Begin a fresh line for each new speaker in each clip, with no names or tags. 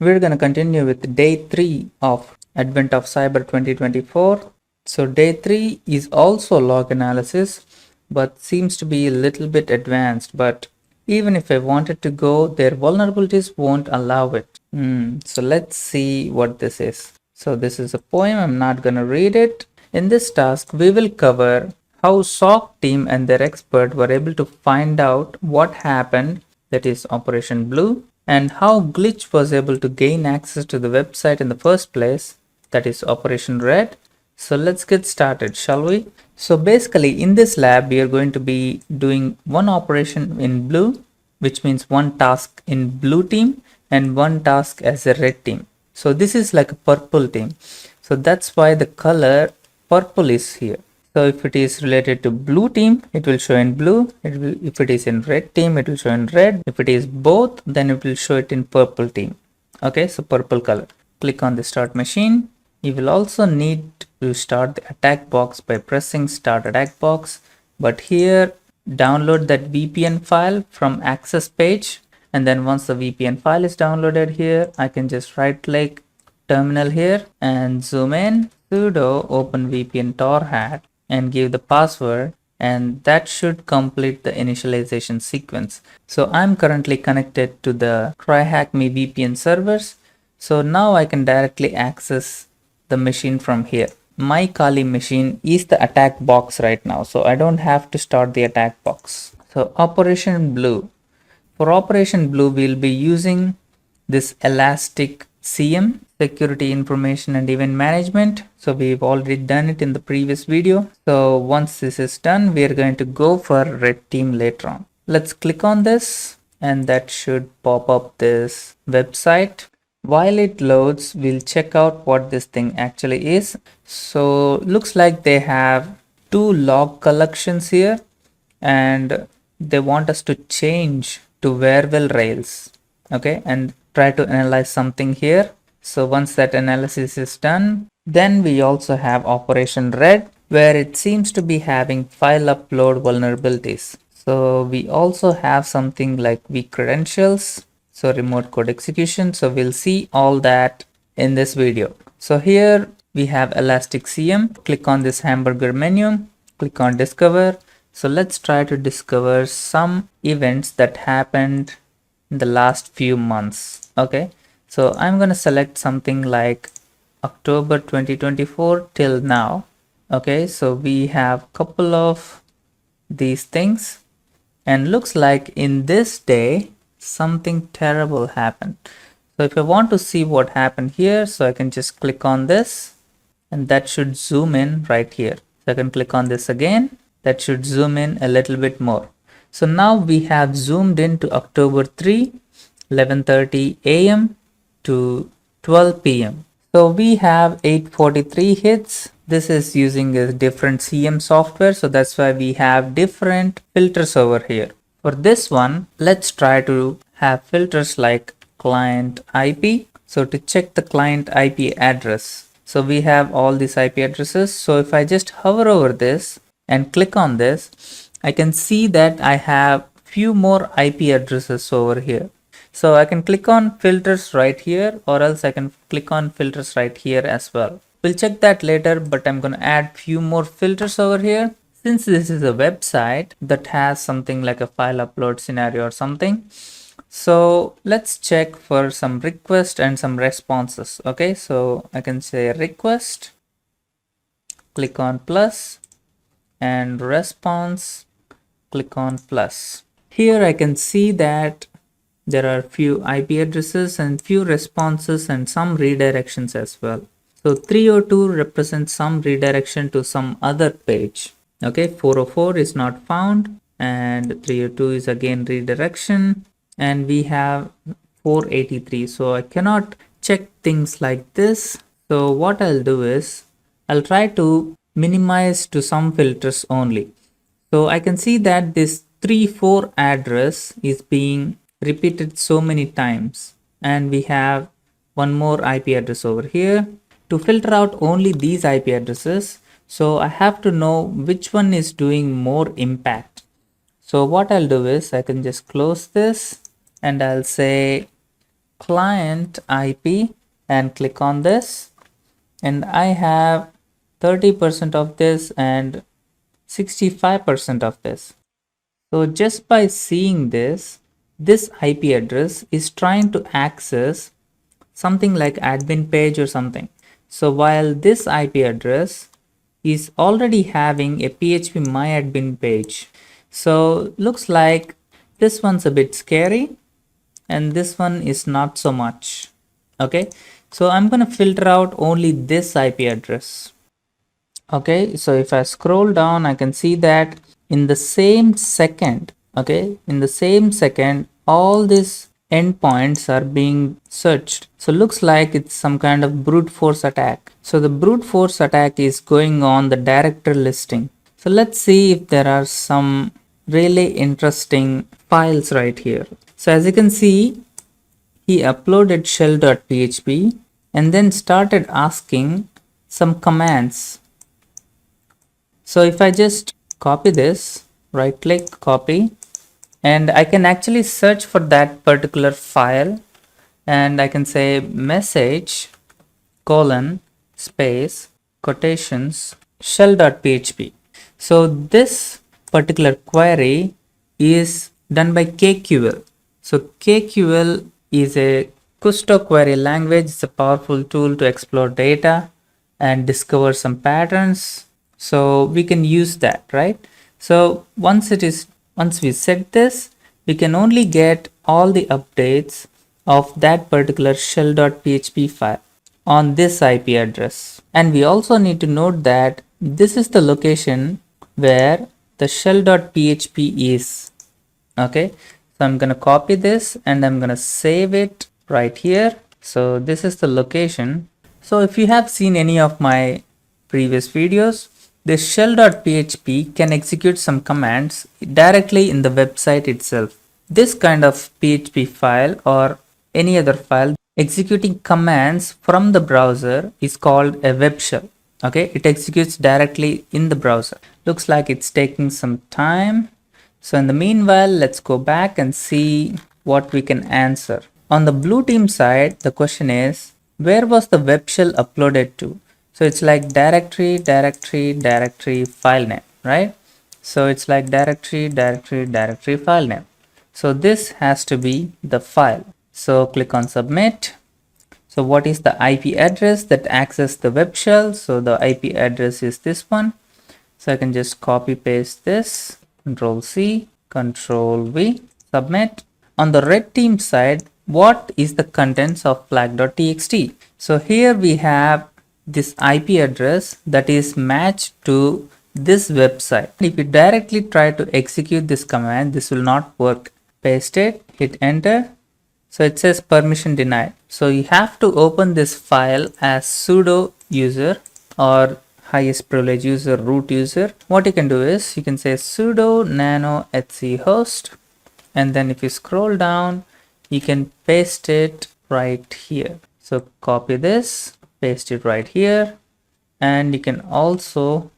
We're going to continue with day 3 of Advent of Cyber 2024. So day 3 is also log analysis, but seems to be a little bit advanced. But even if I wanted to go, their vulnerabilities won't allow it. So let's see what this is. So this is a poem. I'm not going to read it. In this task, we will cover how SOC team and their expert were able to find out what happened, that is Operation Blue, and how Glitch was able to gain access to the website in the first place, that is Operation Red. So let's get started, shall we? So basically in this lab we are going to be doing one operation in blue, which means one task in blue team and one task as a red team. So this is like a purple team. So that's why the color purple is here. So if it is related to blue team, it will show in blue. If it is in red team, it will show in red. If it is both, then it will show it in purple team. Okay, so purple color. Click on the start machine. You will also need to start the attack box by pressing start attack box. But here, download that VPN file from access page. And then once the VPN file is downloaded here, I can just right click terminal here and zoom in, sudo open VPN TORHAT, and give the password, and that should complete the initialization sequence. So I'm currently connected to the TryHackMe VPN servers. So now I can directly access the machine from here. My Kali machine is the attack box right now, so I don't have to start the attack box. So Operation Blue. For Operation Blue, we'll be using this elastic CM, security information and event management. So we've already done it in the previous video. So once this is done, we are going to go for red team later on. Let's click on this and that should pop up this website. While it loads, we'll check out what this thing actually is. So looks like they have 2 log collections here and they want us to change to Verwell Rails. Okay, and try to analyze something here. So once that analysis is done, then we also have Operation Red, where it seems to be having file upload vulnerabilities. So we also have something like weak credentials, so remote code execution. So we'll see all that in this video. So here we have Elastic CM. Click on this hamburger menu, click on discover. So let's try to discover some events that happened in the last few months. Okay, so I'm going to select something like October 2024 till now. Okay, so we have a couple of these things and looks like in this day something terrible happened. So if I want to see what happened here, so I can just click on this and that should zoom in right here. So I can click on this again, that should zoom in a little bit more. So now we have zoomed into October 3, 11:30 a.m. to 12 p.m. So we have 843 hits. This is using a different CM software, so that's why we have different filters over here. For this one, let's try to have filters like client IP. So to check the client IP address, so we have all these IP addresses. So if I just hover over this and click on this, I can see that I have few more IP addresses over here. So I can click on filters right here, or else I can click on filters right here as well. We'll check that later, but I'm going to add few more filters over here. Since this is a website that has something like a file upload scenario or something, so let's check for some request and some responses. Okay, so I can say request, click on plus, and response, click on plus. Here I can see that there are few IP addresses and few responses and some redirections as well. So 302 represents some redirection to some other page. Okay, 404 is not found and 302 is again redirection, and we have 483. So I cannot check things like this. So what I'll do is I'll try to minimize to some filters only. So I can see that this 34 address is being repeated so many times, and we have one more IP address over here. To filter out only these IP addresses, so I have to know which one is doing more impact. So what I'll do is I can just close this and I'll say client IP and click on this, and I have 30% of this and 65% of this. So just by seeing this IP address is trying to access something like admin page or something. So while this IP address is already having a PHP myadmin page. So looks like this one's a bit scary and this one is not so much. Okay, so I'm gonna filter out only this IP address. Okay, so if I scroll down, I can see that in the same second, okay, in the same second, all these endpoints are being searched. So looks like it's some kind of brute force attack. So the brute force attack is going on the directory listing. So let's see if there are some really interesting files right here. So as you can see, he uploaded shell.php and then started asking some commands. So if I just copy this, right click, copy, and I can actually search for that particular file, and I can say message colon space quotations shell.php. So this particular query is done by KQL. So KQL is a Custo query language. It's a powerful tool to explore data and discover some patterns. So we can use that, right? So once we set this, we can only get all the updates of that particular shell.php file on this IP address. And we also need to note that this is the location where the shell.php is. Okay, so I'm gonna copy this and I'm gonna save it right here. So this is the location. So if you have seen any of my previous videos, this shell.php can execute some commands directly in the website itself. This kind of PHP file or any other file executing commands from the browser is called a web shell. Okay, it executes directly in the browser. Looks like it's taking some time. So in the meanwhile, let's go back and see what we can answer. On the blue team side, the question is, where was the web shell uploaded to? So it's like directory file name, right? So it's like directory file name. So this has to be the file. So click on submit. So what is the IP address that access the web shell? So the IP address is this one. So I can just copy paste this, Control C, Control V, submit. On the red team side, what is the contents of flag.txt? So here we have this IP address that is matched to this website. If you directly try to execute this command, this will not work. Paste it, hit enter. So it says permission denied. So you have to open this file as sudo user or highest privilege user, root user. What you can do is you can say sudo nano etc host, and then if you scroll down, you can paste it right here. So copy this, paste it right here, and you can also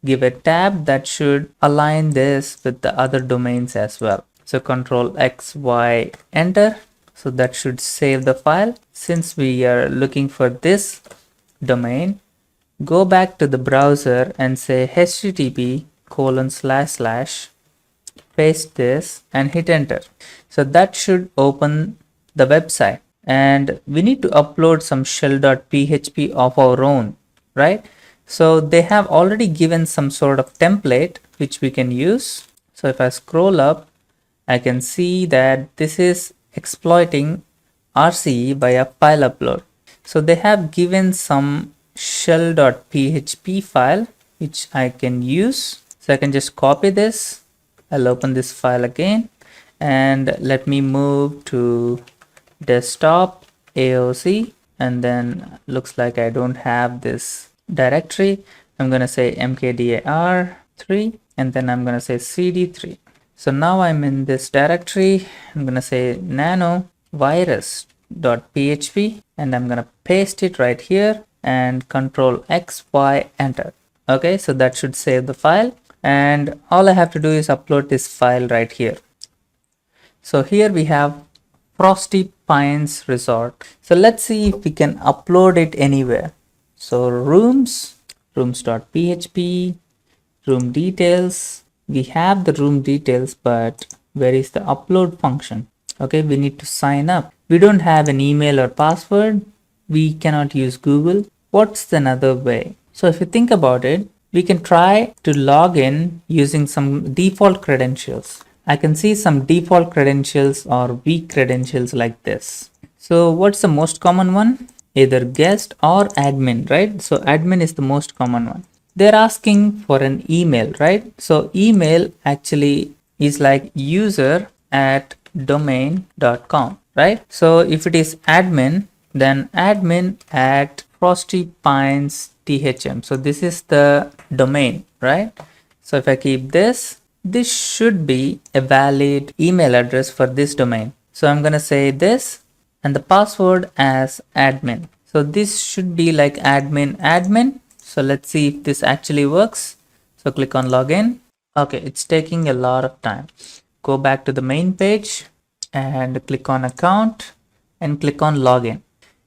give a tab that should align this with the other domains as well. So Control X, Y, enter. So that should save the file. Since we are looking for this domain, go back to the browser and say http:// paste this and hit enter. So that should open the website, and we need to upload some shell.php of our own, right? So they have already given some sort of template which we can use. So if I scroll up, I can see that this is exploiting RCE by a file upload. So they have given some shell.php file which I can use. So I can just copy this. I'll open this file again, and let me move to desktop AOC, and then looks like I don't have this directory. I'm gonna say mkdir3, and then I'm gonna say cd3. So now I'm in this directory. I'm gonna say nano virus.php, and I'm gonna paste it right here and Control X, Y, enter. Okay, so that should save the file, and all I have to do is upload this file right here. So here we have Frosty Pines Resort. So let's see if we can upload it anywhere. So rooms.php, room details. We have the room details, but where is the upload function? Okay, we need to sign up. We don't have an email or password. We cannot use Google. What's another way? So if you think about it, we can try to log in using some default credentials. I can see some default credentials or weak credentials like this. So what's the most common one? Either guest or admin, right? So admin is the most common one. They're asking for an email, right? So email actually is like user@domain.com, right? So if it is admin, then admin@frostypines.thm. So this is the domain, right? So if I keep this should be a valid email address for this domain. So I'm going to say this and the password as admin. So this should be like admin. So let's see if this actually works. So click on login. Okay, it's taking a lot of time. Go back to the main page and click on account and click on login.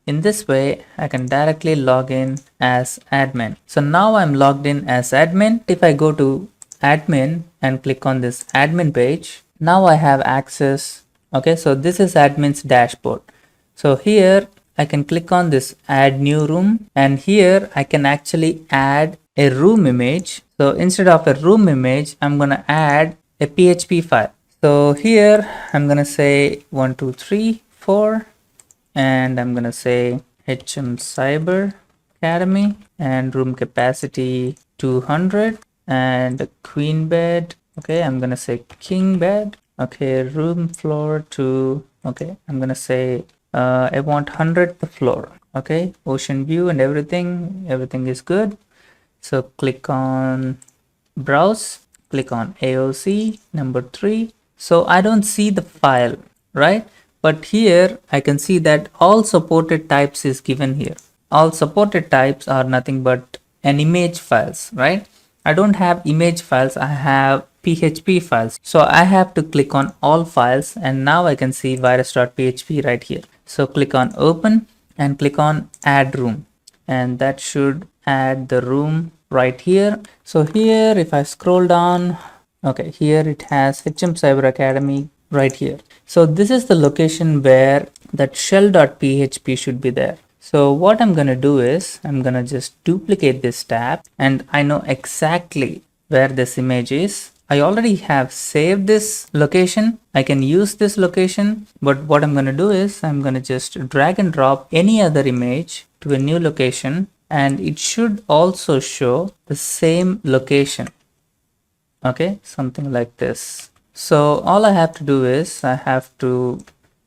In this way, I can directly log in as admin. So now I'm logged in as admin. If I go to admin and click on this admin page, now I have access. Okay, so this is admin's dashboard. So here I can click on this add new room, and here I can actually add a room image. So instead of a room image, I'm gonna add a PHP file. So here I'm gonna say 1 2 3 4 and I'm gonna say HM Cyber Academy and room capacity 200 and queen bed. Okay, I'm gonna say king bed. Okay, room floor to, okay, I'm gonna say I want 100th floor. Okay, ocean view and everything is good. So click on browse, click on AOC number 3. So I don't see the file, right? But here I can see that all supported types is given here. All supported types are nothing but an image files, right? I don't have image files, I have PHP files. So I have to click on all files, and now I can see virus.php right here. So click on open and click on add room, and that should add the room right here. So here if I scroll down, okay, here it has HM Cyber Academy right here. So this is the location where that shell.php should be there. So what I'm gonna do is I'm gonna just duplicate this tab, and I know exactly where this image is. I already have saved this location. I can use this location, but what I'm gonna do is I'm gonna just drag and drop any other image to a new location, and it should also show the same location. Okay, something like this. So all I have to do is I have to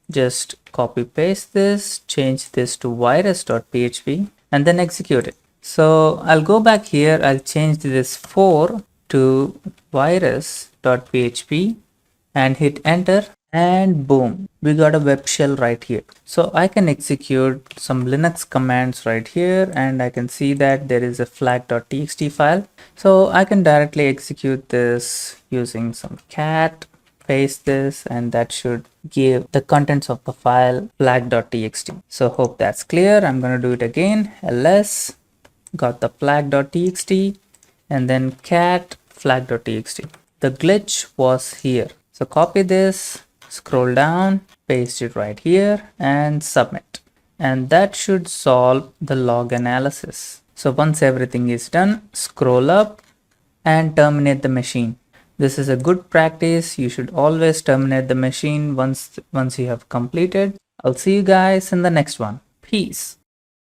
just copy paste this, change this to virus.php, and then execute it. So I'll go back here, I'll change this 4 to virus.php and hit enter, and boom, we got a web shell right here. So I can execute some Linux commands right here, and I can see that there is a flag.txt file. So I can directly execute this using some cat, paste this, and that should give the contents of the file flag.txt. So hope that's clear. I'm going to do it again. ls, got the flag.txt, and then cat flag.txt. The glitch was here. So copy this, scroll down, paste it right here, and submit. And that should solve the log analysis. So once everything is done, scroll up and terminate the machine. This is a good practice. You should always terminate the machine once you have completed. I'll see you guys in the next one. Peace.